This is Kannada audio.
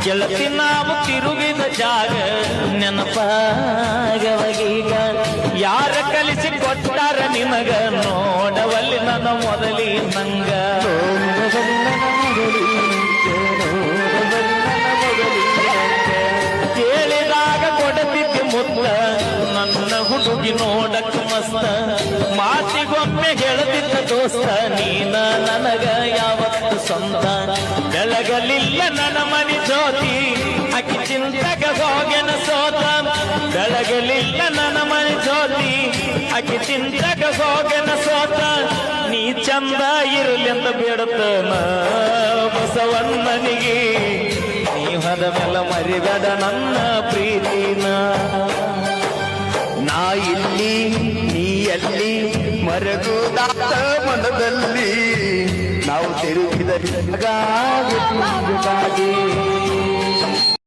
ಗೆಳತಿ ನಾವು ತಿರುಗಿದ ಜಾಗ ನೆನಪಾಗವಗೀಗ ಯಾರ ಕಲಿಸಿ ಕೊಟ್ಟಾರ ನಿನಗ ನೋಡವಲ್ಲಿ ನನ್ನ ಮೊದಲಿ ನಂಗ ಕೇಳಿದಾಗ ಕೊಡತಿದ್ದೆ ಮುತ್ತ ನನ್ನ ಹುಡುಗಿ ನೋಡಕ್ ಮಸ್ತ ಮಾತಿಗೊಮ್ಮೆ ಹೇಳದಿದ್ದ ದೋಸ್ತ ನೀನ ನನಗ ಯಾವತ್ತು ಸ್ವಂತ ಬೆಳಗಲಿಲ್ಲ ನನ್ನ ಮನಿ ಜ್ಯೋತಿ ಅಕ್ಕಿ ಚಿಂತಕ ಹೋಗೆನ ಸೋತ ಬೆಳಗಲಿಲ್ಲ ನನ್ನ ಮನಿ ಜ್ಯೋತಿ ಅಕ್ಕಿ ಚಿಂತಕ ಹೋಗೆನ ಸೋತ ನೀ ಚಂದ ಇರಲೆಂದ ಬೇಡುತ್ತನ ಬಸವಣ್ಣನಿಗೆ ನೀ ಹೊದ ಮೇಲೆ ಮರಿಬೇಡ ನನ್ನ ಪ್ರೀತಿನ ನಾ ಇಲ್ಲಿ ನೀ ಅಲ್ಲಿ ಮರಗುದಾತ ಮನದಲ್ಲಿ ನಾವು ತಿರುಗಿದ